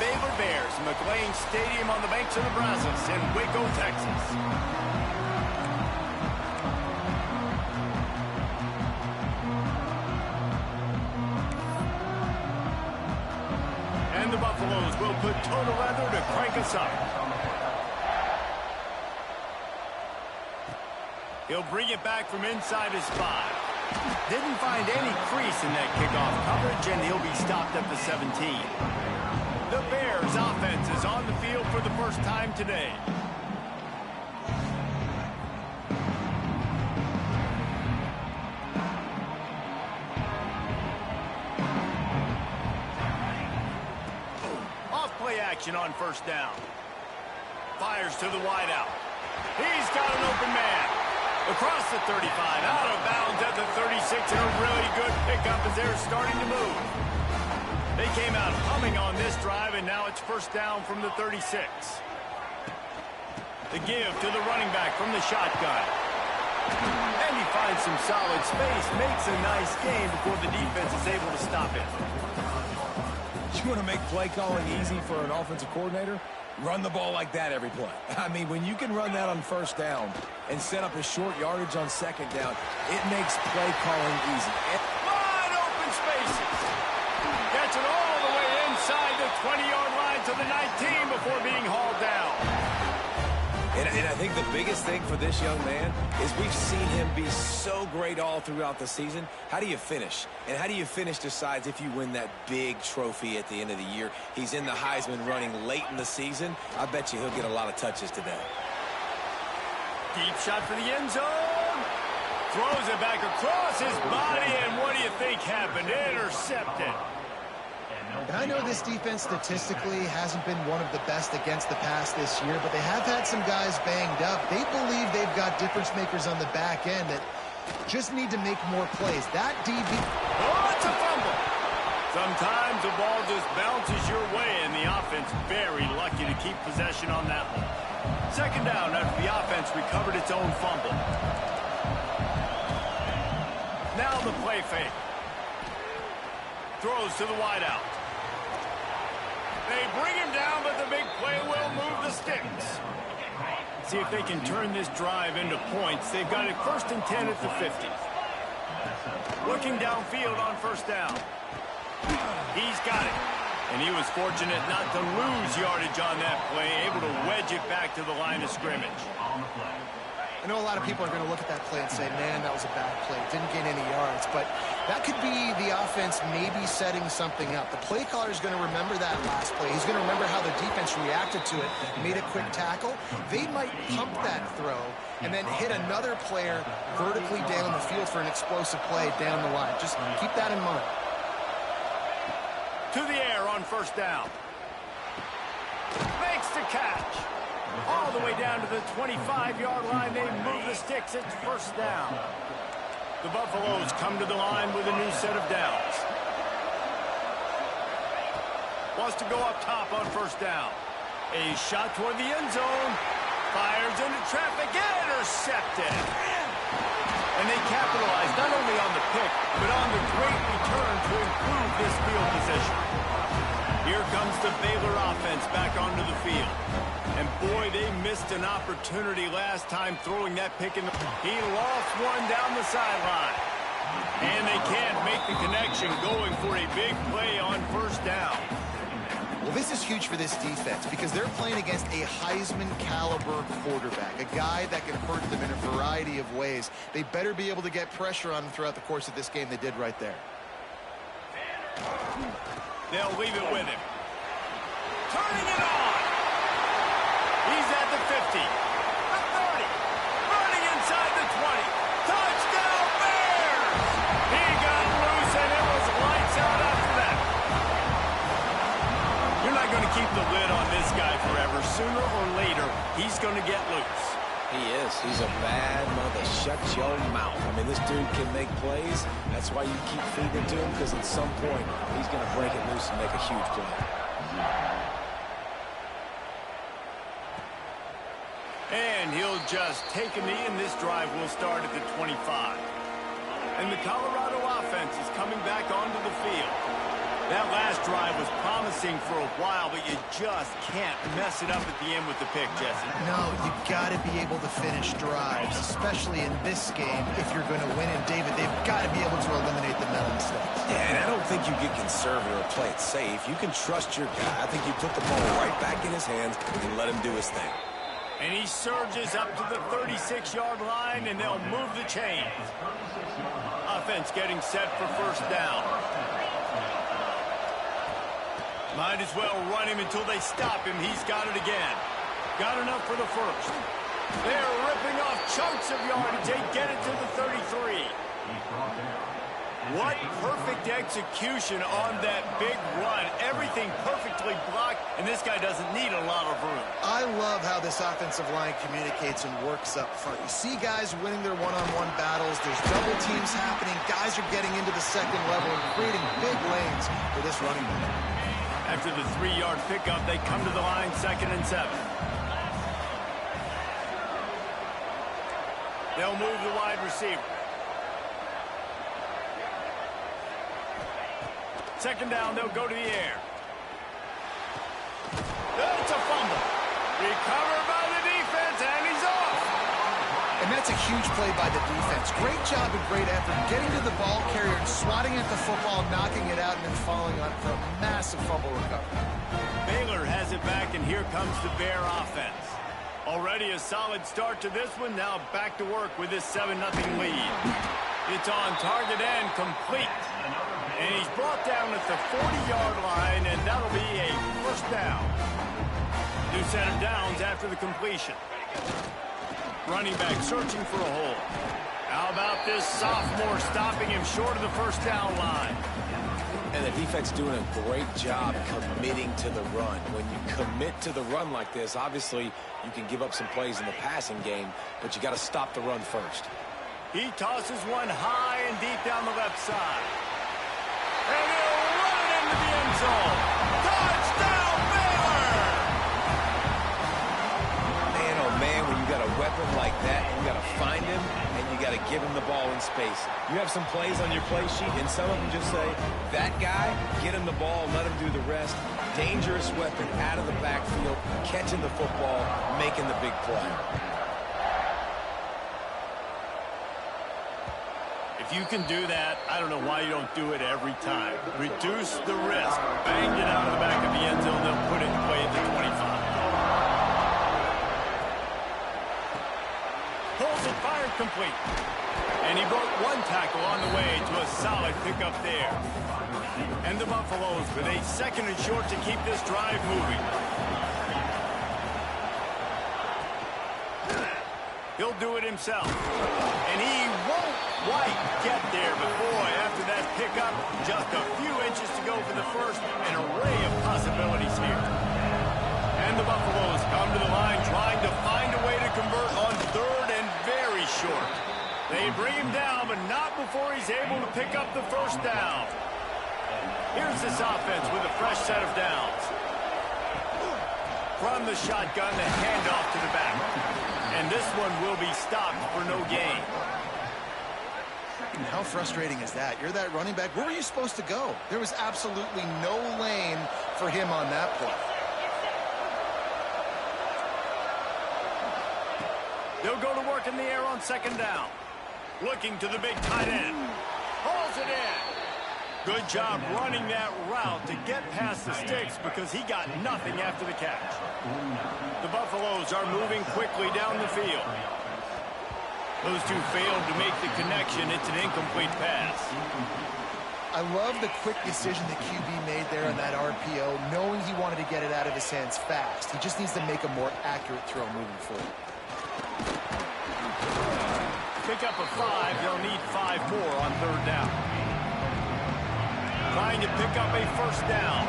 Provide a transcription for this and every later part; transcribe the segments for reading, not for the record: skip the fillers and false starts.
Baylor Bears, McLean Stadium on the banks of the Brazos in Waco, Texas. And the Buffaloes will put total leather to crank us up. He'll bring it back from inside his 5. Didn't find any crease in that kickoff coverage, and he'll be stopped at the 17. The Bears offense is on the field for the first time today. Off-play action on first down. Fires to the wideout. He's got an open man. Across the 35, out of bounds at the 36, and a really good pickup as they're starting to move. They came out humming on this drive, and now it's first down from the 36. The give to the running back from the shotgun. And he finds some solid space, makes a nice gain before the defense is able to stop it. You want to make play calling easy for an offensive coordinator? Run the ball like that every play. I mean, when you can run that on first down and set up a short yardage on second down, it makes play calling easy. Wide open spaces. Gets it all the way inside the 20-yard line to the 19 before being hauled down. And I think the biggest thing for this young man is we've seen him be so great all throughout the season. How do you finish? And how do you finish decides if you win that big trophy at the end of the year. He's in the Heisman running late in the season. I bet you he'll get a lot of touches today. Deep shot for the end zone. Throws it back across his body, and what do you think happened? Intercepted. And I know this defense statistically hasn't been one of the best against the pass this year, but they have had some guys banged up. They believe they've got difference makers on the back end that just need to make more plays. That DB... Oh, it's a fumble. Sometimes the ball just bounces your way, and the offense very lucky to keep possession on that one. Second down after the offense recovered its own fumble. Now the play fake. Throws to the wideout. They bring him down, but the big play will move the sticks. See if they can turn this drive into points. They've got it first and 10 at the 50. Looking downfield on first down. He's got it. And he was fortunate not to lose yardage on that play, able to wedge it back to the line of scrimmage. I know a lot of people are going to look at that play and say, man, that was a bad play. Didn't gain any yards. But that could be the offense maybe setting something up. The play caller is going to remember that last play. He's going to remember how the defense reacted to it, made a quick tackle. They might pump that throw and then hit another player vertically down the field for an explosive play down the line. Just keep that in mind. To the air on first down. Makes the catch. All the way down to the 25-yard line. They move the sticks. It's first down. The Buffaloes come to the line with a new set of downs. Wants to go up top on first down. A shot toward the end zone. Fires into traffic. Intercepted. And they capitalize not only on the pick, but on the great return to improve this field position. Here comes the Baylor offense back onto the field. And boy, they missed an opportunity last time throwing that pick in the... He lost one down the sideline. And they can't make the connection going for a big play on first down. Well, this is huge for this defense because they're playing against a Heisman-caliber quarterback, a guy that can hurt them in a variety of ways. They better be able to get pressure on them throughout the course of this game. They did right there. They'll leave it with him. Turning it on. He's at the 50, the 30, running inside the 20. Touchdown, Bears! He got loose, and it was lights out after that. You're not going to keep the lid on this guy forever. Sooner or later, he's going to get loose. He is. He's a bad mother. Shut your mouth. I mean, this dude can make plays. That's why you keep feeding it to him, because at some point, he's going to break it loose and make a huge play. And he'll just take a knee, and this drive will start at the 25. And the Colorado offense is coming back onto the field. That last drive was promising for a while, but you just can't mess it up at the end with the pick, Jesse. No, you got to be able to finish drives, especially in this game if you're going to win. And, David, they've got to be able to eliminate the mental mistakes. Yeah, and I don't think you get conservative or play it safe. You can trust your guy. I think you put the ball right back in his hands and let him do his thing. And he surges up to the 36-yard line, and they'll move the chains. Offense getting set for first down. Might as well run him until they stop him. He's got it again. Got enough for the first. They're ripping off chunks of yardage. They get it to the 33. What perfect execution on that big run. Everything perfectly blocked, and this guy doesn't need a lot of room. I love how this offensive line communicates and works up front. You see guys winning their one-on-one battles. There's double teams happening. Guys are getting into the second level and creating big lanes for this running back. After the 3-yard pickup, they come to the line, 2nd and 7. They'll move the wide receiver. 2nd down, they'll go to the air. It's a fumble. Recovered by the defense, and he's off. And that's a huge play by the defense. Great job and great effort getting to the ball carrier and swatting at the football, knocking it out, and then falling on it for a massive fumble recovery. Baylor has it back, and here comes the Bear offense. Already a solid start to this one. Now back to work with this 7-0 lead. It's on target and complete. And he's brought down at the 40-yard line, and that'll be a first down. New set of downs after the completion. Running back searching for a hole. How about this sophomore stopping him short of the first down line? And the defense doing a great job committing to the run. When you commit to the run like this, obviously you can give up some plays in the passing game, but you got to stop the run first. He tosses one high and deep down the left side. And he'll run it into the end zone. Touchdown, Baylor! Man, oh man, when you got a weapon like that, you got to find him and you got to give him the ball in space. You have some plays on your play sheet, and some of them just say, that guy, get him the ball, let him do the rest. Dangerous weapon out of the backfield, catching the football, making the big play. If you can do that, I don't know why you don't do it every time. Reduce the risk. Banged it out of the back of the end zone. They'll put it in play at the 25. Pulls it, fired complete. And he broke one tackle on the way to a solid pickup there. And the Buffaloes with a 2nd and short to keep this drive moving. He'll do it himself. And he won't quite get there. But boy, after that pickup, just a few inches to go for the first. An array of possibilities here. And the Buffaloes come to the line trying to find a way to convert on 3rd and very short. They bring him down, but not before he's able to pick up the first down. Here's this offense with a fresh set of downs. From the shotgun, the handoff to the back. And this one will be stopped for no gain. How frustrating is that? You're that running back. Where were you supposed to go? There was absolutely no lane for him on that play. They'll go to work in the air on 2nd down. Looking to the big tight end. Hauls it in. Good job running that route to get past the sticks because he got nothing after the catch. The Buffaloes are moving quickly down the field. Those two failed to make the connection. It's an incomplete pass. I love the quick decision the QB made there on that RPO, knowing he wanted to get it out of his hands fast. He just needs to make a more accurate throw moving forward. Pick up a 5. They'll need 5 more on 3rd down. Trying to pick up a first down.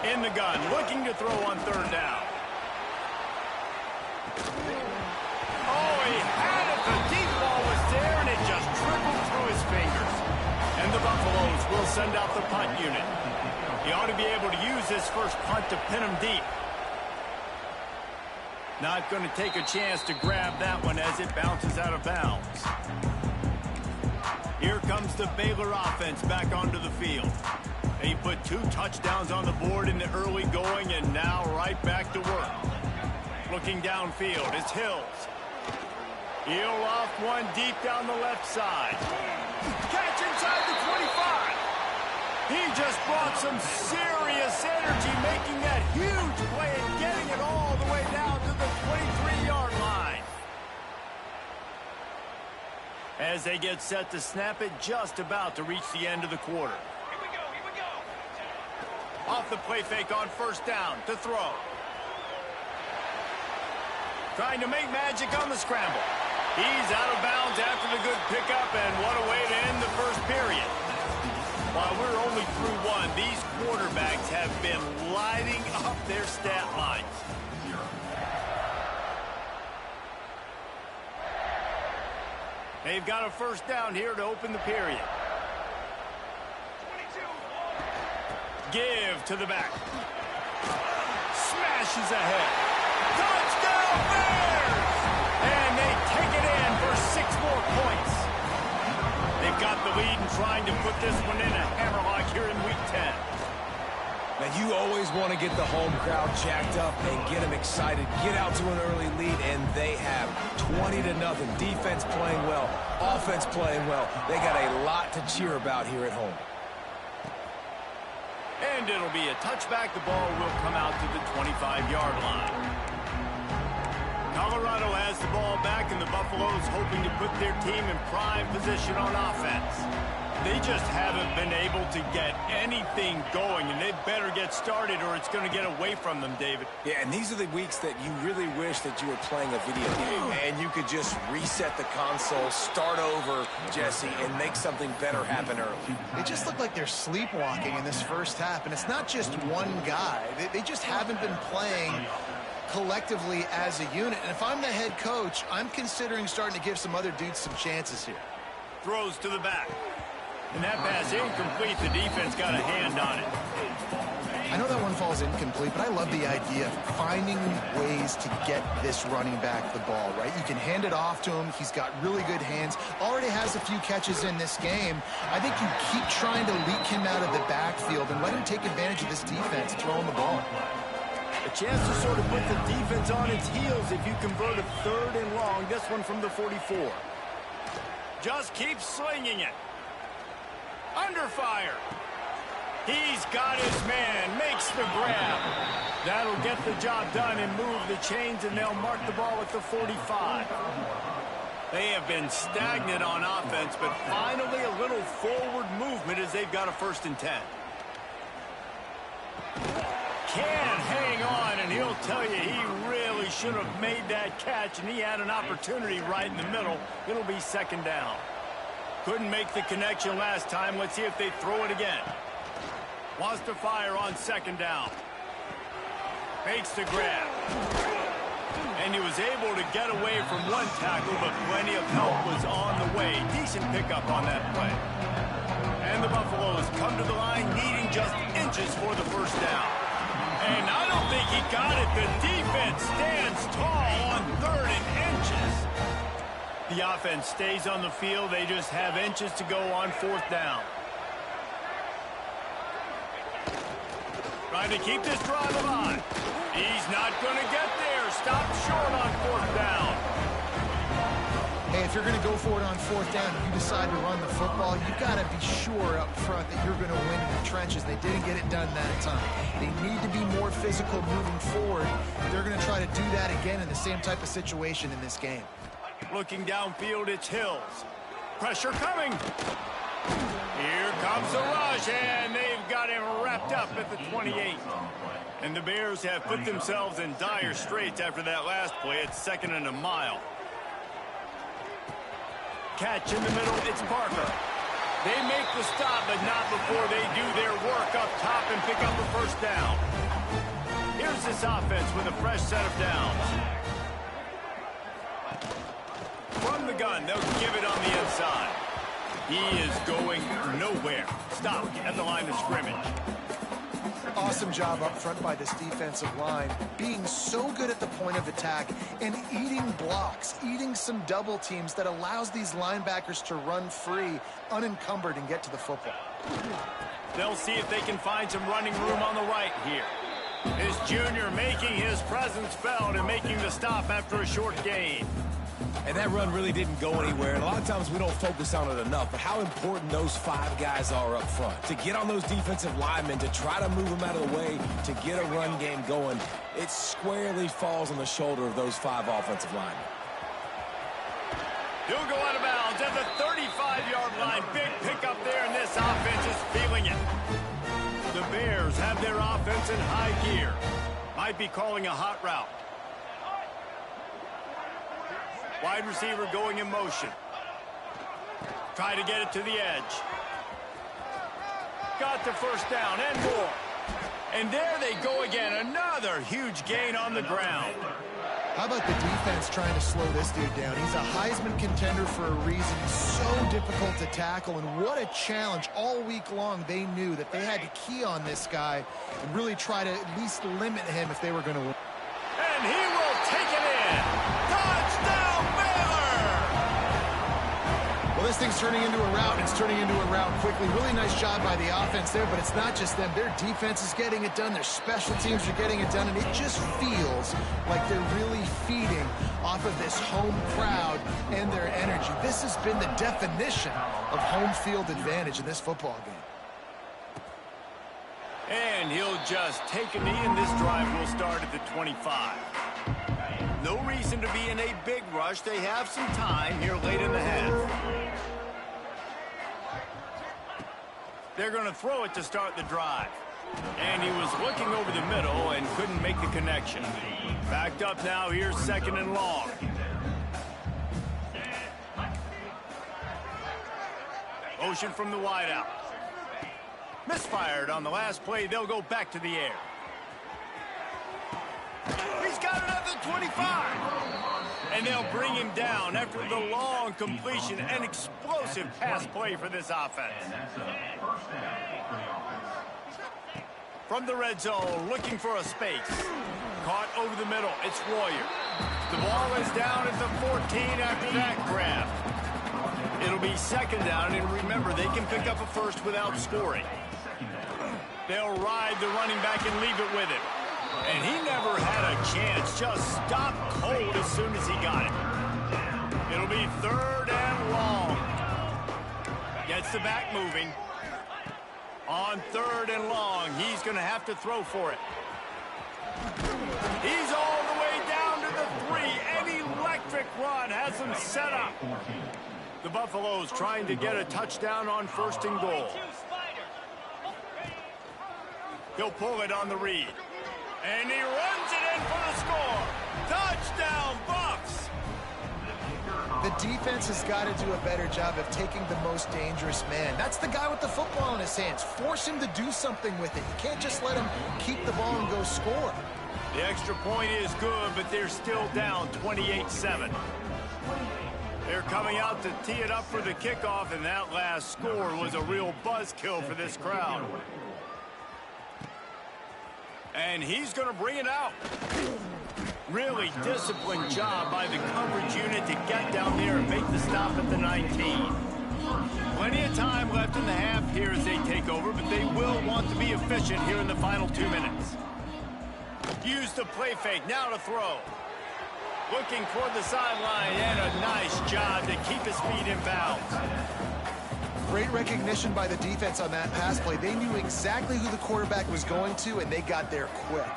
In the gun, looking to throw on 3rd down. Oh, he had it. The deep ball was there, and it just trickled through his fingers. And the Buffaloes will send out the punt unit. He ought to be able to use this first punt to pin him deep. Not going to take a chance to grab that one as it bounces out of bounds. Here comes the Baylor offense back onto the field. They put 2 touchdowns on the board in the early going and now right back to work. Looking downfield, it's Hills. He'll off one deep down the left side. Catch inside the 25. He just brought some serious energy, making that huge play and getting it all the way down to the 23-yard line. As they get set to snap it, just about to reach the end of the quarter. Here we go. Off the play fake on first down to throw. Trying to make magic on the scramble. He's out of bounds after the good pickup, and what a way to end the first period. While we're only through one, these quarterbacks have been lighting up their stat lines. They've got a first down here to open the period. 22. Give to the back. Smashes ahead. Touchdown Bears! And they take it in for 6 more points. They've got the lead and trying to put this one in a hammerlock here in Week 10. Now, you always want to get the home crowd jacked up and get them excited. Get out to an early lead, and they have 20-0. Defense playing well, offense playing well. They got a lot to cheer about here at home. And it'll be a touchback. The ball will come out to the 25-yard line. Colorado has the ball back, and the Buffaloes hoping to put their team in prime position on offense. They just haven't been able to get anything going, and they better get started or it's going to get away from them, David. Yeah, and these are the weeks that you really wish that you were playing a video game and you could just reset the console, start over, Jesse, and make something better happen early. They just look like they're sleepwalking in this first half, and it's not just one guy. They just haven't been playing collectively as a unit. And if I'm the head coach, I'm considering starting to give some other dudes some chances here. Throws to the back. And that pass incomplete. The defense got a hand on it. I know that one falls incomplete, but I love the idea of finding ways to get this running back the ball, right? You can hand it off to him. He's got really good hands. Already has a few catches in this game. I think you keep trying to leak him out of the backfield and let him take advantage of this defense throwing the ball. A chance to sort of put the defense on its heels if you convert a 3rd and long. This one from the 44. Just keep slinging it. Under fire. He's got his man. Makes the grab. That'll get the job done and move the chains, and they'll mark the ball at the 45. They have been stagnant on offense, but finally a little forward movement as they've got a 1st and 10. Can't hang on, and he'll tell you he really should have made that catch, and he had an opportunity right in the middle. It'll be 2nd down. Couldn't make the connection last time. Let's see if they throw it again. Wants to fire on 2nd down. Makes the grab. And he was able to get away from one tackle, but plenty of help was on the way. Decent pickup on that play. And the Buffaloes come to the line needing just inches for the 1st down. And I don't think he got it. The defense stands tall on 3rd and inches. The offense stays on the field. They just have inches to go on 4th down. Trying to keep this drive alive. He's not going to get there. Stopped short on 4th down. Hey, if you're going to go for it on 4th down, if you decide to run the football, you've got to be sure up front that you're going to win in the trenches. They didn't get it done that time. They need to be more physical moving forward. They're going to try to do that again in the same type of situation in this game. Looking downfield, it's Hills. Pressure coming. Here comes the rush, and they've got him wrapped up at the 28. And the Bears have put themselves in dire straits after that last play. It's 2nd and a mile. Catch in the middle, it's Parker. They make the stop, but not before they do their work up top and pick up the 1st down. Here's this offense with a fresh set of downs. From the gun, they'll give it on the inside. He is going nowhere. Stop at the line of scrimmage. Awesome job up front by this defensive line, being so good at the point of attack and eating blocks, eating some double teams that allows these linebackers to run free, unencumbered, and get to the football. They'll see if they can find some running room on the right here. This junior making his presence felt and making the stop after a short gain. And that run really didn't go anywhere, and a lot of times we don't focus on it enough, but how important those 5 guys are up front. To get on those defensive linemen, to try to move them out of the way, to get a run game going, it squarely falls on the shoulder of those 5 offensive linemen. He'll go out of bounds at the 35-yard line. Big pickup there, and this offense is feeling it. The Bears have their offense in high gear. Might be calling a hot route. Wide receiver going in motion. Try to get it to the edge. Got the first down and more. And there they go again. Another huge gain on the ground. How about the defense trying to slow this dude down? He's a Heisman contender for a reason. He's so difficult to tackle, and what a challenge. All week long, they knew that they had to key on this guy and really try to at least limit him if they were going to win. And he will take it in. Touchdown, Baylor! Well, this thing's turning into a rout, and it's turning into a rout quickly. Really nice job by the offense there, but it's not just them. Their defense is getting it done. Their special teams are getting it done, and it just feels like they're really feeding off of this home crowd and their energy. This has been the definition of home field advantage in this football game. And he'll just take a knee, and this drive will start at the 25. No reason to be in a big rush. They have some time here late in the half. They're going to throw it to start the drive. And he was looking over the middle and couldn't make the connection. Backed up now, here's 2nd and long. Motion from the wideout. Misfired on the last play. They'll go back to the air. He's got another 25. And they'll bring him down after the long completion. An explosive pass play for this offense. From the red zone, looking for a space. Caught over the middle. It's Royer. The ball is down at the 14 after that grab. It'll be 2nd down, and remember, they can pick up a first without scoring. They'll ride the running back and leave it with him. And he never had a chance. Just stopped cold as soon as he got it. It'll be 3rd and long. Gets the back moving. On 3rd and long, he's going to have to throw for it. He's all the way down to the 3. An electric run has him set up. The Buffaloes trying to get a touchdown on 1st and goal. He'll pull it on the read. And he runs it in for the score. Touchdown, Bucs! The defense has got to do a better job of taking the most dangerous man. That's the guy with the football in his hands. Force him to do something with it. You can't just let him keep the ball and go score. The extra point is good, but they're still down 28-7. They're coming out to tee it up for the kickoff, and that last score was a real buzzkill for this crowd. And he's going to bring it out. Really disciplined job by the coverage unit to get down there and make the stop at the 19. Plenty of time left in the half here as they take over, but they will want to be efficient here in the final 2 minutes. Use the play fake, now to throw. Looking toward the sideline, and a nice job to keep his feet in bounds. Great recognition by the defense on that pass play. They knew exactly who the quarterback was going to, and they got there quick.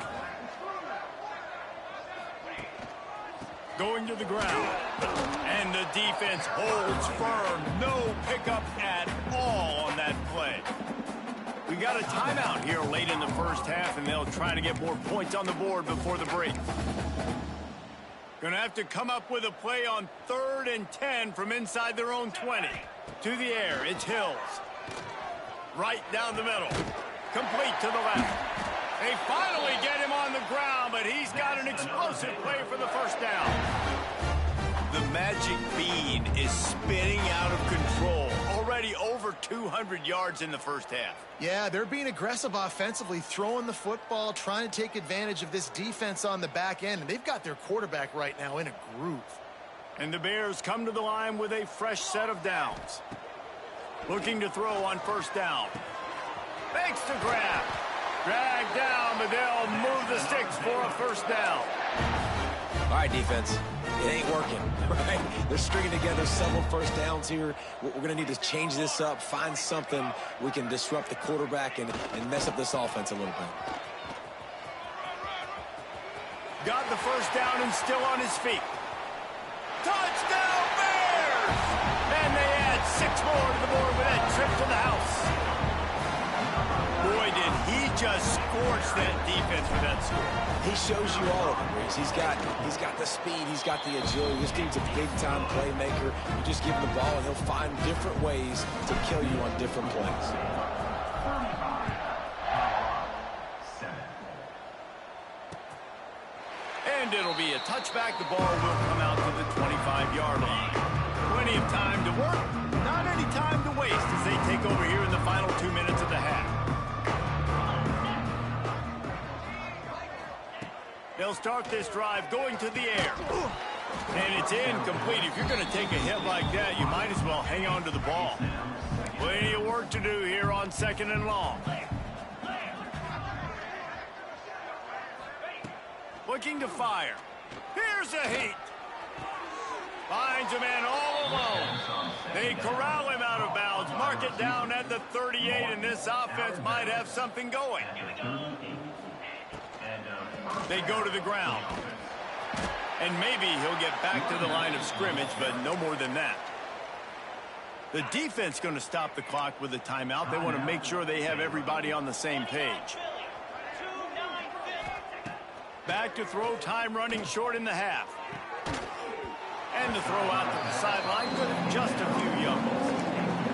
Going to the ground. And the defense holds firm. No pickup at all on that play. We got a timeout here late in the first half, and they'll try to get more points on the board before the break. Going to have to come up with a play on 3rd and 10 from inside their own 20. To the air, it's Hills. Right down the middle. Complete to the left. They finally get him on the ground, but he's got an explosive play for the first down. The magic bean is spinning out of control. Already over 200 yards in the first half. Yeah, they're being aggressive offensively, throwing the football, trying to take advantage of this defense on the back end. And they've got their quarterback right now in a groove. And the Bears come to the line with a fresh set of downs. Looking to throw on first down. Makes the grab. Dragged down, but they'll move the sticks for a first down. All right, defense. It ain't working, right? They're stringing together several first downs here. We're going to need to change this up, find something we can disrupt the quarterback and mess up this offense a little bit. Got the first down and still on his feet. Touchdown, Bears! And they add 6 more to the board with that trip to the house. Boy, did he just scorch that defense with that score. He shows you all of it, Reese. He's got the speed, he's got the agility. This dude's a big-time playmaker. You just give him the ball, and he'll find different ways to kill you on different plays. And it'll be a touchback. The ball will come out to the 25-yard line. Plenty of time to work, not any time to waste as they take over here in the final 2 minutes of the half. They'll start this drive going to the air. And it's incomplete. If you're going to take a hit like that, you might as well hang on to the ball. Plenty of work to do here on 2nd and long. Looking to fire. Here's a heat. Finds a man all alone. They corral him out of bounds. Mark it down at the 38, and this offense might have something going. They go to the ground. And maybe he'll get back to the line of scrimmage, but no more than that. The defense going to stop the clock with a timeout. They want to make sure they have everybody on the same page. Back to throw, time running short in the half. And the throw out to the sideline with just a few yards.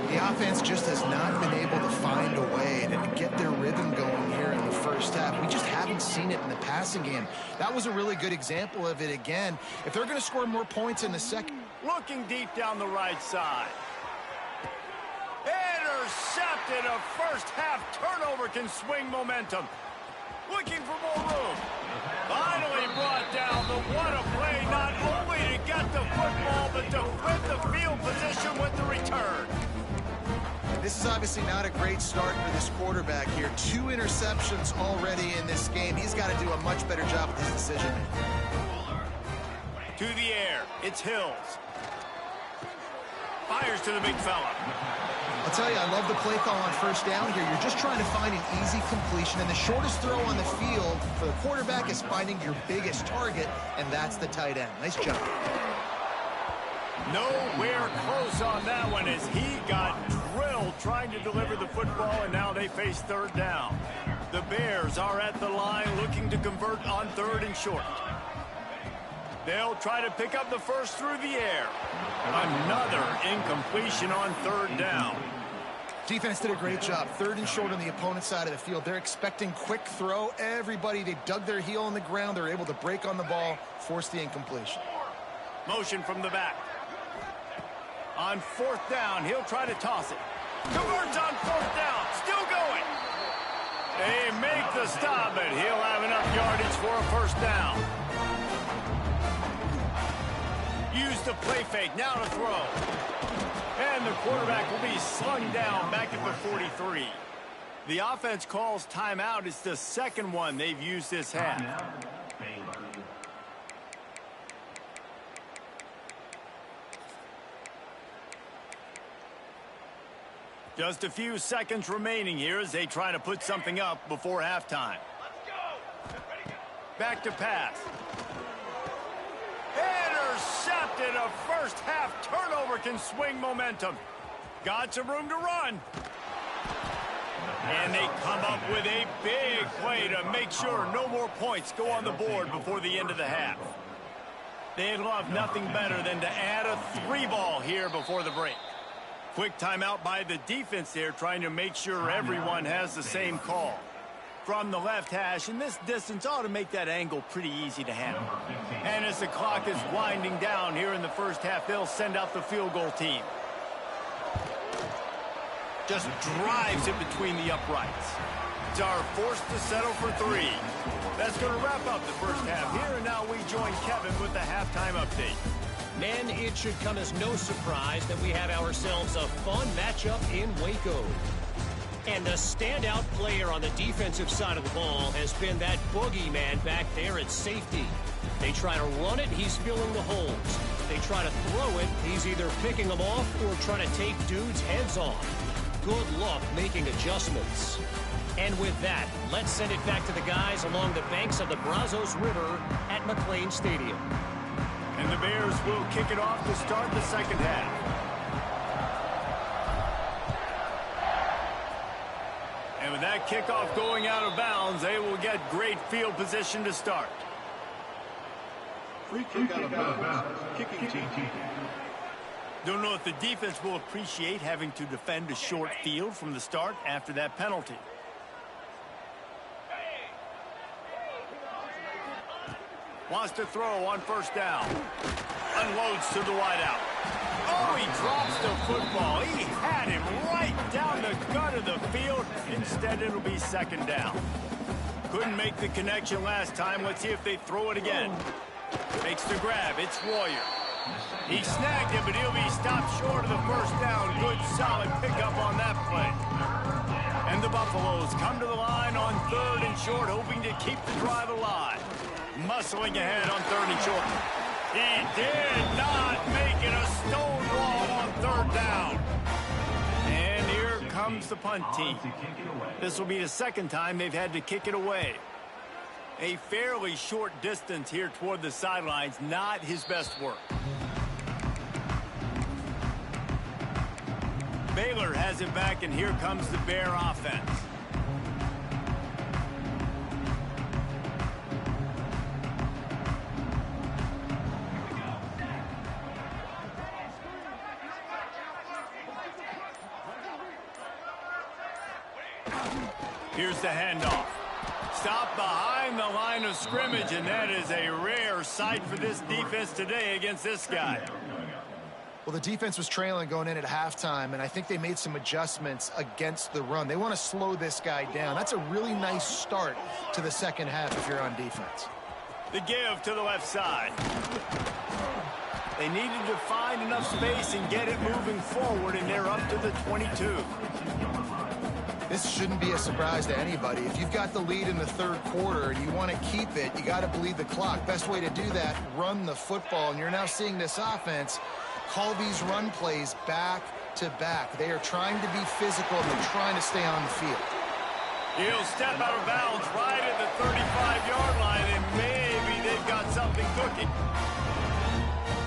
The offense just has not been able to find a way to get their rhythm going here in the first half. We just haven't seen it in the passing game. That was a really good example of it again. If they're going to score more points in the second. Looking deep down the right side. Intercepted. A first half turnover can swing momentum. Looking for more room. Finally brought down. The what a play, not only to get the football, but to flip the field position with the return. This is obviously not a great start for this quarterback here. 2 interceptions already in this game. He's got to do a much better job with his decision. To the air. It's Hills. Fires to the big fella. I'll tell you, I love the play call on first down here. You're just trying to find an easy completion, and the shortest throw on the field for the quarterback is finding your biggest target, and that's the tight end. Nice job. Nowhere close on that one as he got drilled trying to deliver the football, and now they face 3rd down. The Bears are at the line looking to convert on 3rd and short. They'll try to pick up the first through the air. Another incompletion on 3rd down. Defense did a great job. 3rd and short on the opponent's side of the field. They're expecting quick throw. Everybody, they dug their heel in the ground. They're able to break on the ball, force the incompletion. Motion from the back. On 4th down, he'll try to toss it. Converts on 4th down. Still going. They make the stop, but he'll have enough yardage for a first down. Use the play fake, now to throw. And the quarterback will be slung down back at the 43. The offense calls timeout. It's the 2nd one they've used this half. Just a few seconds remaining here as they try to put something up before halftime. Back to pass. Intercepted. A first half turnover can swing momentum. Got some room to run. And they come up with a big play to make sure no more points go on the board before the end of the half. They'd love nothing better than to add a 3-ball here before the break. Quick timeout by the defense there, trying to make sure everyone has the same call. from the left hash, and this distance ought to make that angle pretty easy to handle. And as the clock is winding down here in the first half, they'll send out the field goal team. Just drives it between the uprights. Are forced to settle for 3. That's going to wrap up the first half here, and now we join Kevin with the halftime update. Men, it should come as no surprise that we have ourselves a fun matchup in Waco. And the standout player on the defensive side of the ball has been that boogeyman back there at safety. They try to run it, he's filling the holes. They try to throw it, he's either picking them off or trying to take dudes' heads off. Good luck making adjustments. And with that, let's send it back to the guys along the banks of the Brazos River at McLean Stadium. And the Bears will kick it off to start the second half. And with that kickoff going out of bounds, they will get great field position to start. Free kick out of bounds. Kicking team. Don't know if the defense will appreciate having to defend a short field from the start after that penalty. Wants to throw on first down. Unloads to the wideout. Oh, he drops the football. He had him right down the gut of the field. Instead, it'll be second down. Couldn't make the connection last time. Let's see if they throw it again. Makes the grab. It's Warrior. He snagged it, but he'll be stopped short of the first down. Good, solid pickup on that play. And the Buffaloes come to the line on 3rd and short, hoping to keep the drive alive. Muscling ahead on 3rd and short. He did not make it a stone wall on 3rd down. And here comes the punt team. This will be the second time they've had to kick it away. A fairly short distance here toward the sidelines, not his best work. Baylor has it back, and here comes the Bear offense. Here's the handoff. Stop behind the line of scrimmage, and that is a rare sight for this defense today against this guy. Well, the defense was trailing going in at halftime, and I think they made some adjustments against the run. They want to slow this guy down. That's a really nice start to the second half if you're on defense. The give to the left side. They needed to find enough space and get it moving forward, and they're up to the 22. This shouldn't be a surprise to anybody. If you've got the lead in the 3rd quarter and you want to keep it, you got to bleed the clock. Best way to do that, run the football. And you're now seeing this offense call these run plays back to back. They are trying to be physical, and they're trying to stay on the field. He'll step out of bounds right at the 35-yard line, and maybe they've got something cooking.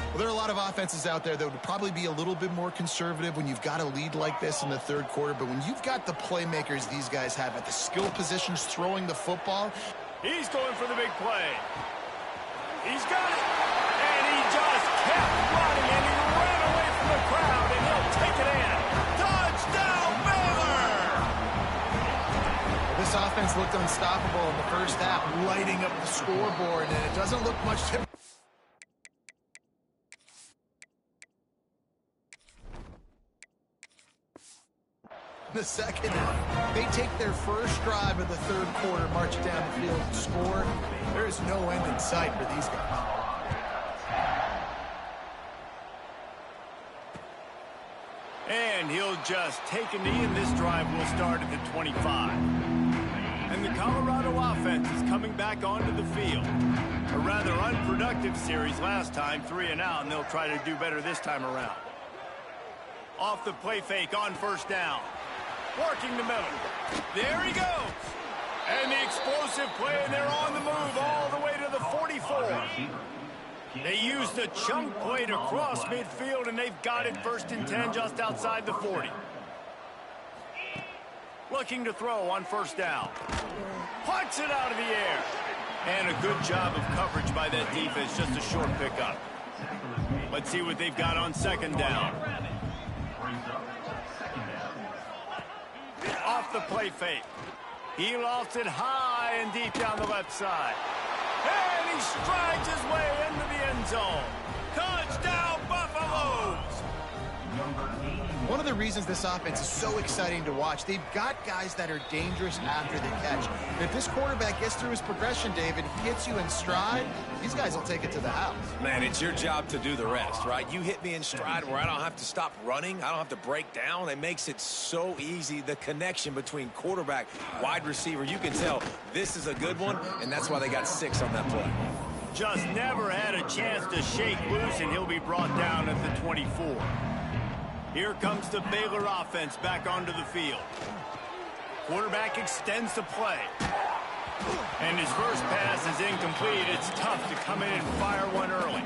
Well, there are a lot of offenses out there that would probably be a little bit more conservative when you've got a lead like this in the 3rd quarter, but when you've got the playmakers these guys have at the skill positions throwing the football. He's going for the big play. He's got it. And he just kept running, and he ran away from the crowd, and he'll take it in. Touchdown, Baylor! This offense looked unstoppable in the first half, lighting up the scoreboard, and it doesn't look much different. The second half, they take their first drive of the 3rd quarter, march it down the field and score. There is no end in sight for these guys. And he'll just take a knee, and this drive will start at the 25. And the Colorado offense is coming back onto the field. A rather unproductive series last time, 3 and out, and they'll try to do better this time around. Off the play fake on first down. Working the middle. There he goes. And the explosive play, and they're on the move all the way to the 44. They used a chunk play to cross midfield, and they've got it 1st and 10 just outside the 40. Looking to throw on first down. Punts it out of the air. And a good job of coverage by that defense, just a short pickup. Let's see what they've got on second down. Off the play fake. He lofts it high and deep down the left side. And he strides his way into the end zone. Touchdown, Buffaloes! One of the reasons this offense is so exciting to watch, they've got guys that are dangerous after the catch. And if this quarterback gets through his progression, David, he gets you in stride, these guys will take it to the house. Man, it's your job to do the rest, right? You hit me in stride where I don't have to stop running. I don't have to break down. It makes it so easy. The connection between quarterback, wide receiver, you can tell this is a good one, and that's why they got 6 on that play. Just never had a chance to shake loose, and he'll be brought down at the 24. Here comes the Baylor offense back onto the field. Quarterback extends the play. And his first pass is incomplete. It's tough to come in and fire one early.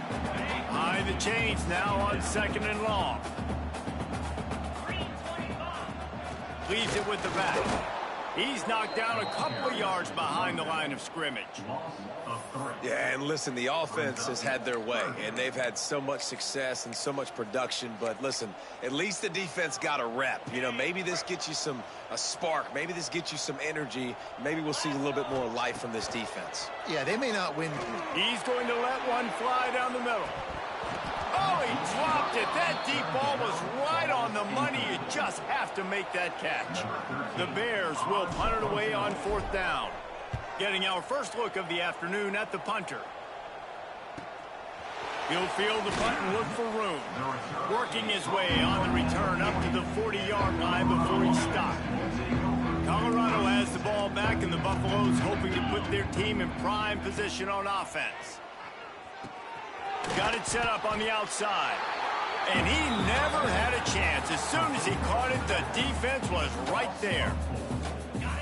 Behind the chains now on 2nd and long. Leaves it with the back. He's knocked down a couple of yards behind the line of scrimmage. Yeah, and listen, the offense has had their way, and they've had so much success and so much production. But listen, at least the defense got a rep. You know, maybe this gets you a spark. Maybe this gets you some energy. Maybe we'll see a little bit more life from this defense. Yeah, they may not win. He's going to let one fly down the middle. Oh, he dropped it. That deep ball was right on the money. You just have to make that catch. The Bears will punt it away on 4th down. Getting our first look of the afternoon at the punter. He'll field the punt and look for room. Working his way on the return up to the 40-yard line before he stopped. Colorado has the ball back, and the Buffaloes hoping to put their team in prime position on offense. Got it set up on the outside. And he never had a chance. As soon as he caught it, the defense was right there.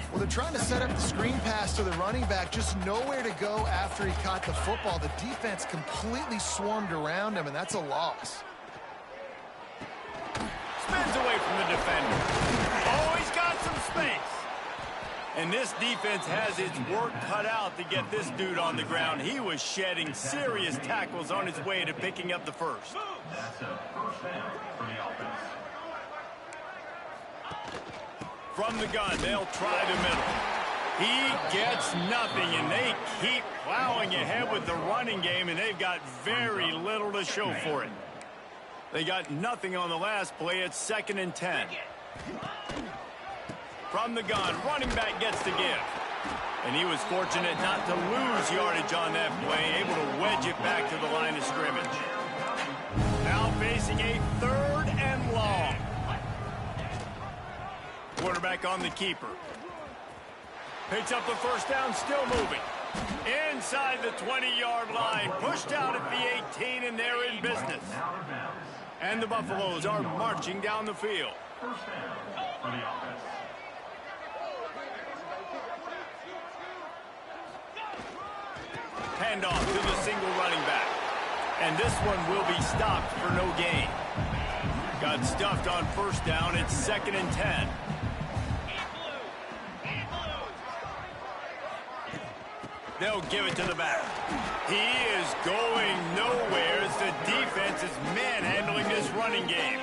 Well, they're trying to set up the screen pass to the running back, just nowhere to go after he caught the football. The defense completely swarmed around him, and that's a loss. Spins away from the defender. Oh, he's got some space. And this defense has its work cut out to get this dude on the ground. He was shedding serious tackles on his way to picking up the first. That's a first down for the offense. From the gun, they'll try the middle. He gets nothing, and they keep plowing ahead with the running game, and they've got very little to show for it. They got nothing on the last play. It's 2nd and 10. From the gun, running back gets the give. And he was fortunate not to lose yardage on that play, able to wedge it back to the line of scrimmage. Now facing a 3rd and long. Quarterback on the keeper. Picks up the first down, still moving. Inside the 20-yard line, pushed out at the 18, and they're in business. And the Buffaloes are marching down the field. First down for the offense. Handoff to the single running back. And this one will be stopped for no gain. Got stuffed on 1st down. It's 2nd and 10. They'll give it to the back. He is going nowhere as the defense is manhandling this running game.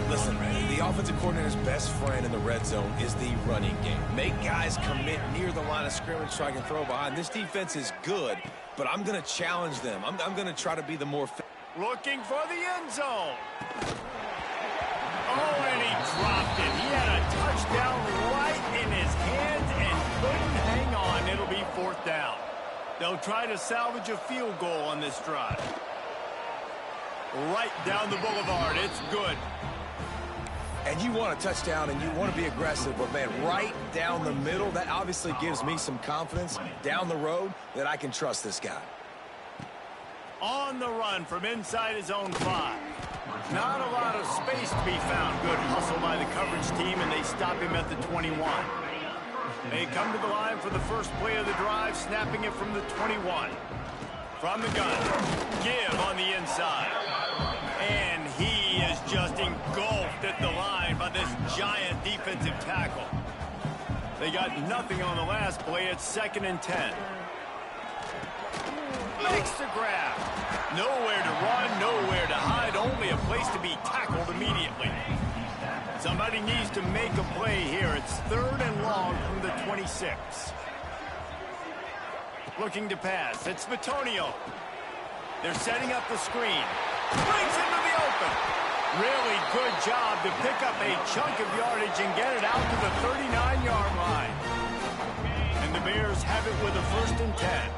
Listen, man, the offensive coordinator's best friend in the red zone is the running game. Make guys commit near the line of scrimmage so I can throw behind. This defense is good, but I'm going to challenge them. I'm going to try to be the more... Looking for the end zone. Oh, and he dropped it. He had a touchdown right in his hands and couldn't hang on. It'll be 4th down. They'll try to salvage a field goal on this drive. Right down the boulevard. It's good. And you want a touchdown and you want to be aggressive, but, man, right down the middle, that obviously gives me some confidence down the road that I can trust this guy. On the run from inside his own 5. Not a lot of space to be found. Good hustle by the coverage team, and they stop him at the 21. They come to the line for the first play of the drive, snapping it from the 21. From the gun, give on the inside. And he is just engulfed at the line by this giant defensive tackle. They got nothing on the last play. It's 2nd and 10. Makes the grab. Nowhere to run, nowhere to hide, only a place to be tackled immediately. Somebody needs to make a play here. It's 3rd and long from the 26. Looking to pass. It's Matonio. They're setting up the screen. Brings into the open. Really good job to pick up a chunk of yardage and get it out to the 39-yard line. And the Bears have it with a 1st and 10.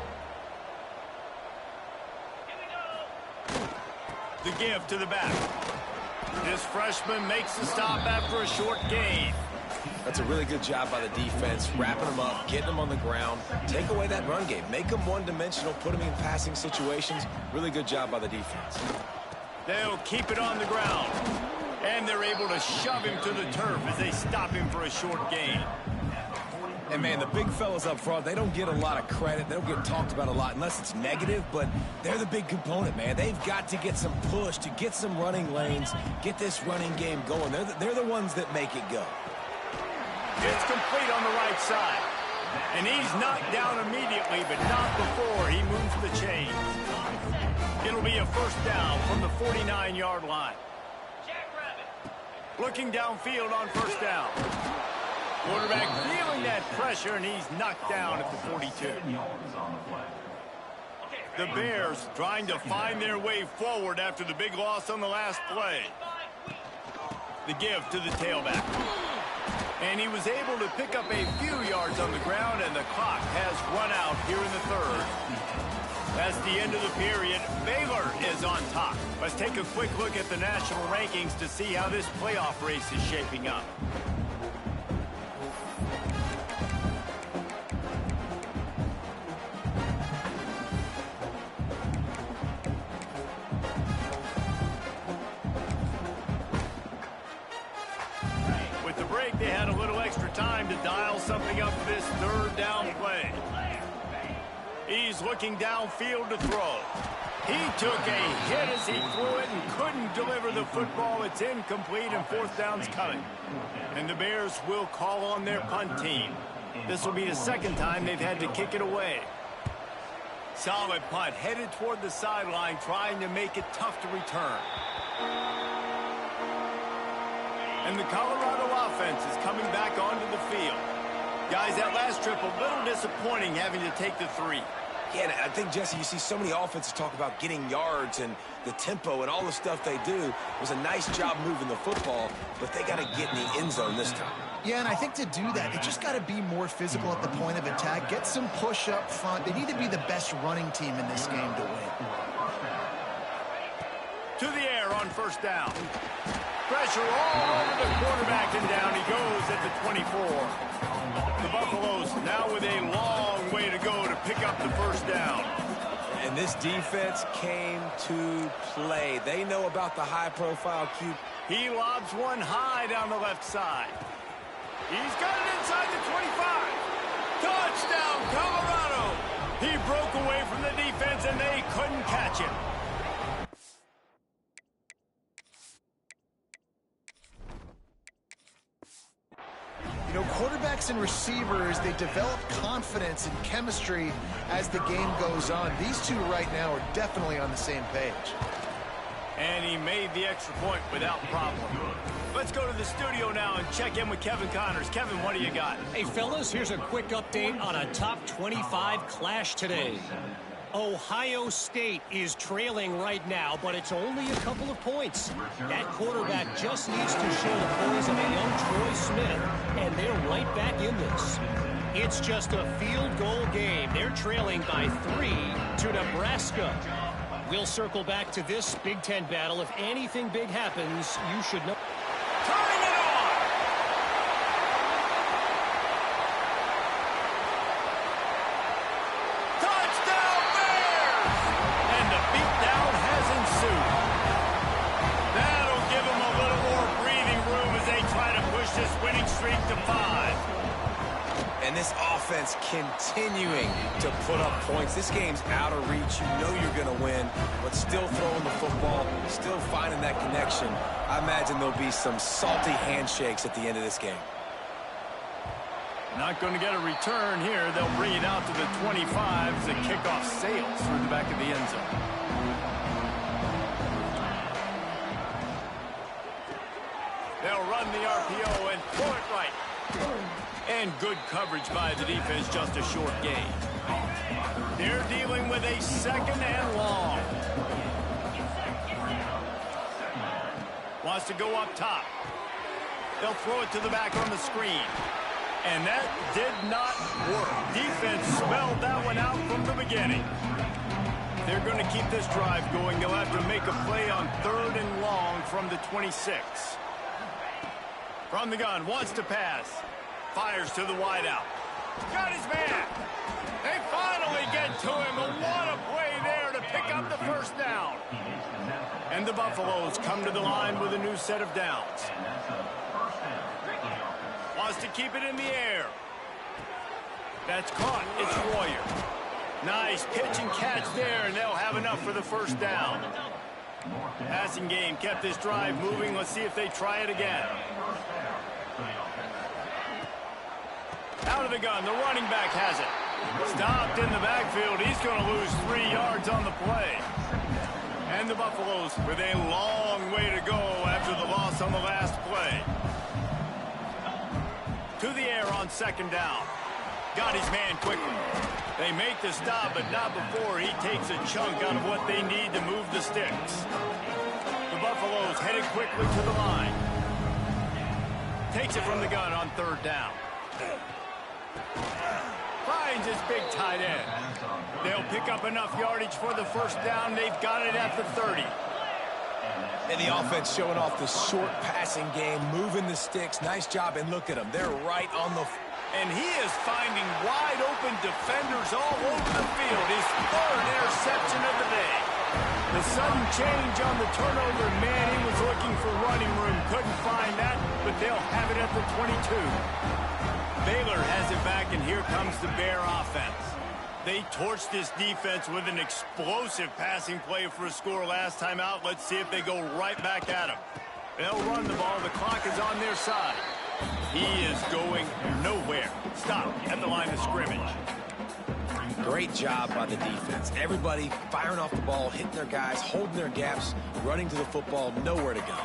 The give to the back. This freshman makes the stop after a short gain. That's a really good job by the defense, wrapping them up, getting them on the ground. Take away that run game. Make them one-dimensional, put them in passing situations. Really good job by the defense. They'll keep it on the ground. And they're able to shove him to the turf as they stop him for a short gain. And, man, the big fellas up front, they don't get a lot of credit. They don't get talked about a lot unless it's negative, but they're the big component, man. They've got to get some push, to get some running lanes, get this running game going. They're the ones that make it go. It's complete on the right side. And he's knocked down immediately, but not before he moves the chains. It'll be a 1st down from the 49-yard line. Looking downfield on 1st down. Quarterback feeling that pressure, and he's knocked down at the 42. The Bears trying to find their way forward after the big loss on the last play. The give to the tailback. And he was able to pick up a few yards on the ground, and the clock has run out here in the 3rd. That's the end of the period. Baylor is on top. Let's take a quick look at the national rankings to see how this playoff race is shaping up. With the break, they had a little extra time to dial something up for this 3rd down play. He's looking downfield to throw. He took a hit as he threw it and couldn't deliver the football. It's incomplete, and 4th down's coming. And the Bears will call on their punt team. This will be the 2nd time they've had to kick it away. Solid punt, headed toward the sideline, trying to make it tough to return. And the Colorado offense is coming back onto the field. Guys, that last trip, a little disappointing having to take the 3. Yeah, and I think, Jesse, you see so many offenses talk about getting yards and the tempo and all the stuff they do. It was a nice job moving the football, but they got to get in the end zone this time. Yeah, and I think to do that, they just got to be more physical at the point of attack. Get some push up front. They need to be the best running team in this game to win. To the air on 1st down. Pressure all over the quarterback, and down he goes at the 24. The Buffaloes now with a long way to go to pick up the 1st down. And this defense came to play. They know about the high-profile cue. He lobs one high down the left side. He's got it inside the 25. Touchdown, Colorado! He broke away from the defense, and they couldn't catch him. You know, quarterbacks and receivers, they develop confidence and chemistry as the game goes on. These two right now are definitely on the same page. And he made the extra point without problem. Let's go to the studio now and check in with Kevin Connors. Kevin, what do you got? Hey, fellas, here's a quick update on a top 25 clash today. Ohio State is trailing right now, but it's only a couple of points. That quarterback just needs to show the poise of a young Troy Smith, and they're right back in this. It's just a field goal game. They're trailing by 3 to Nebraska. We'll circle back to this Big Ten battle. If anything big happens, you should know. Turning it on! Touchdown Bears! And the beatdown has ensued. That'll give them a little more breathing room as they try to push this winning streak to 5. And this offense continuing to put up points. This game's out of reach. You know you're going to win, but still throwing the football, still finding that connection. I imagine there'll be some salty handshakes at the end of this game. Not going to get a return here. They'll bring it out to the 25 as the kickoff sails through the back of the end zone. They'll run the RPO and throw it right. And good coverage by the defense, just a short gain. They're dealing with a 2nd and long. Wants to go up top. They'll throw it to the back on the screen. And that did not work. Defense smelled that one out from the beginning. They're going to keep this drive going. They'll have to make a play on 3rd and long from the 26. From the gun, wants to pass. Fires to the wideout. Got his man. They finally get to him. And what a play there to pick up the 1st down. And the Buffaloes come to the line with a new set of downs. Wants to keep it in the air. That's caught. It's Royer. Nice pitch and catch there, and they'll have enough for the 1st down. Passing game kept this drive moving. Let's see if they try it again. Out of the gun, the running back has it. Stopped in the backfield. He's going to lose 3 yards on the play. And the Buffaloes with a long way to go after the loss on the last play. To the air on 2nd down. Got his man quickly. They make the stop, but not before he takes a chunk out of what they need to move the sticks. The Buffaloes headed quickly to the line. Takes it from the gun on 3rd down. Finds his big tight end. They'll pick up enough yardage for the 1st down. They've got it at the 30. And the offense showing off the short passing game, moving the sticks. Nice job, and look at them. They're right on the... And he is finding wide open defenders all over the field. His 3rd interception of the day. The sudden change on the turnover. Manning was looking for running room. Couldn't find that, but they'll have it at the 22. Baylor has it back, and here comes the Bear offense. They torched this defense with an explosive passing play for a score last time out. Let's see if they go right back at him. They'll run the ball. The clock is on their side. He is going nowhere. Stop at the line of scrimmage. Great job by the defense. Everybody firing off the ball, hitting their guys, holding their gaps, running to the football, nowhere to go.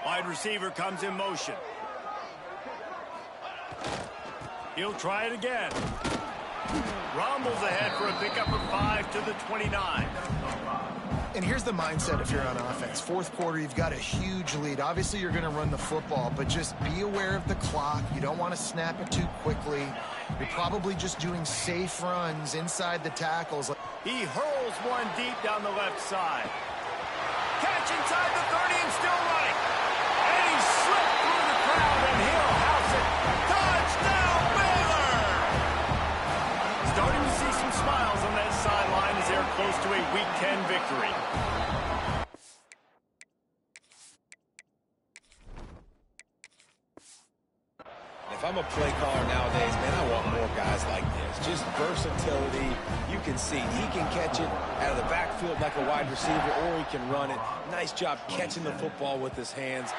Wide receiver comes in motion. He'll try it again. Rumbles ahead for a pickup of 5 to the 29. And here's the mindset if you're on offense. 4th quarter, you've got a huge lead. Obviously, you're going to run the football, but just be aware of the clock. You don't want to snap it too quickly. You're probably just doing safe runs inside the tackles. He hurls one deep down the left side. Catch inside the 30 and still running. And he slipped through the crowd, and he'll house it. Touchdown, Baylor! Starting to see some smiles on that sideline as they're close to a Week 10 victory. If I'm a play caller nowadays, man, I want more guys like this. Just versatility. You can see he can catch it out of the backfield like a wide receiver, or he can run it. Nice job catching the football with his hands,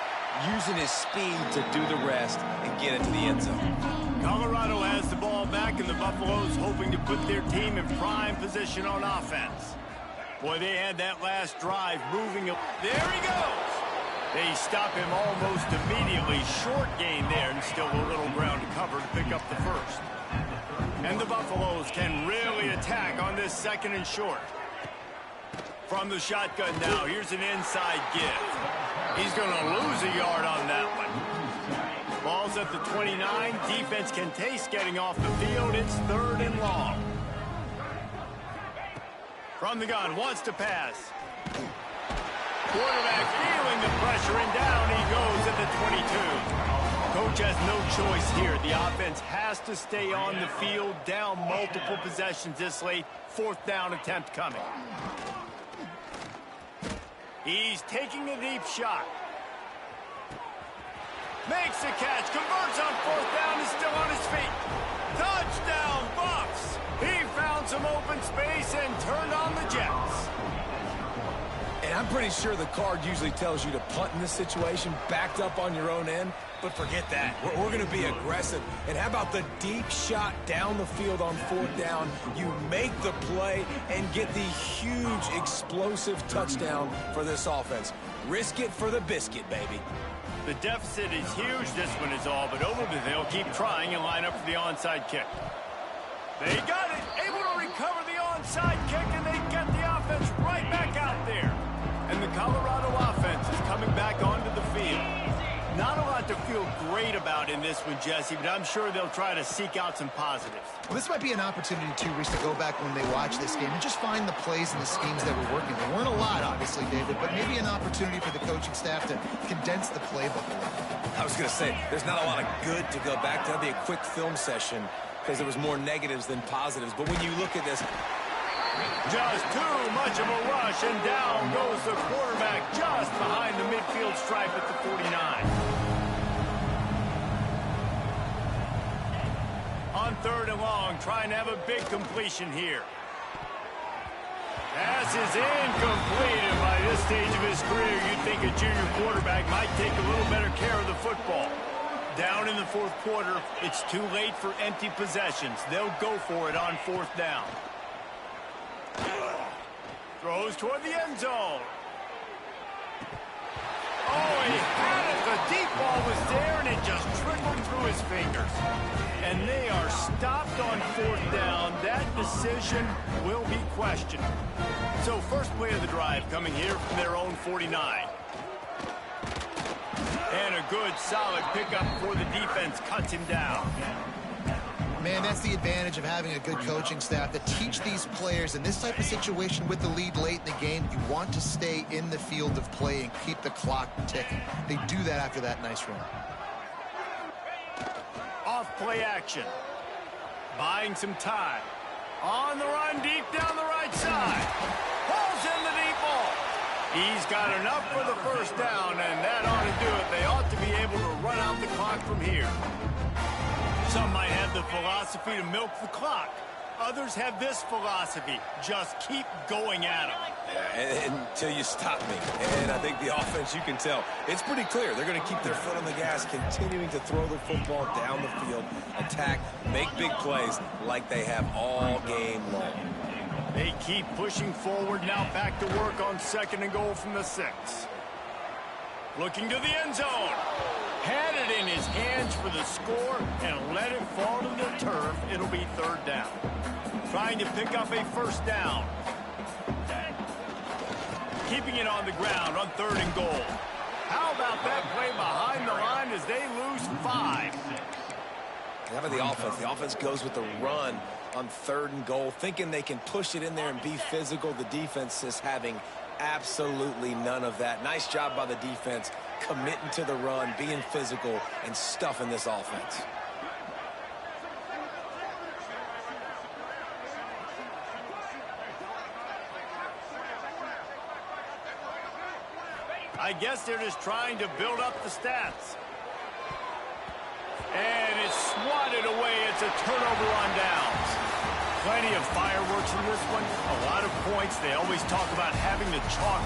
using his speed to do the rest and get it to the end zone. Colorado has the ball back, and the Buffaloes hoping to put their team in prime position on offense. Boy, they had that last drive moving. There he goes. They stop him almost immediately. Short gain there, and still a little ground to cover to pick up the 1st. And the Buffaloes can really attack on this 2nd and short. From the shotgun now, here's an inside give. He's going to lose a yard on that one. Ball's at the 29. Defense can taste getting off the field. It's 3rd and long. From the gun, wants to pass. Quarterback feeling the pressure, and down he goes at the 22. Coach has no choice here. The offense has to stay on the field, down multiple possessions this late. 4th down attempt coming. He's taking a deep shot. Makes the catch, converts on 4th down, is still on his feet. Touchdown, Buffs! He found some open space and turned on the Jets. And I'm pretty sure the card usually tells you to punt in this situation, backed up on your own end. But forget that. We're going to be aggressive. And how about the deep shot down the field on 4th down? You make the play and get the huge explosive touchdown for this offense. Risk it for the biscuit, baby. The deficit is huge. This one is all but over, but they'll keep trying and line up for the onside kick. They got it. Able to recover the onside kick, and they get the offense right back out there. And the Colorado offense is coming back onto the field. Not a lot to feel great about in this one, Jesse, but I'm sure they'll try to seek out some positives. Well, this might be an opportunity, too, Reese, to go back when they watch this game and just find the plays and the schemes that were working. There weren't a lot, obviously, David, but maybe an opportunity for the coaching staff to condense the playbook a little. I was going to say, there's not a lot of good to go back to. That'd be a quick film session because there was more negatives than positives. But when you look at this, just too much of a rush, and down goes the quarterback just behind the midfield stripe at the 49. On 3rd and long, trying to have a big completion here. Pass is incomplete, and by this stage of his career, you'd think a junior quarterback might take a little better care of the football. Down in the 4th quarter, it's too late for empty possessions. They'll go for it on 4th down. Throws toward the end zone. Oh, he had it. The deep ball was there, and it just trickled through his fingers. And they are stopped on 4th down. That decision will be questioned. So first play of the drive coming here from their own 49. And a good, solid pickup before the defense cuts him down. Man, that's the advantage of having a good coaching staff that teach these players in this type of situation with the lead late in the game. You want to stay in the field of play and keep the clock ticking. They do that after that nice run. Off play action. Buying some time. On the run deep down the right side. Pulls in the deep ball. He's got enough for the first down, and that ought to do it. They ought to be able to run out the clock from here. Some might have the philosophy to milk the clock. Others have this philosophy. Just keep going at them. Yeah, until you stop me. And I think the offense, you can tell, it's pretty clear. They're going to keep their foot on the gas, continuing to throw the football down the field, attack, make big plays like they have all game long. They keep pushing forward. Now back to work on 2nd and goal from the 6. Looking to the end zone. Had it in his hands for the score and let it fall to the turf. It'll be 3rd down. Trying to pick up a first down. Keeping it on the ground on 3rd and goal. How about that play behind the line as they lose 5? How about the offense? The offense goes with the run on 3rd and goal, thinking they can push it in there and be physical. The defense is having absolutely none of that. Nice job by the defense, committing to the run, being physical, and stuffing this offense. I guess they're just trying to build up the stats. And it's swatted away. It's a turnover on downs. Plenty of fireworks in this one. A lot of points. They always talk about having the chalk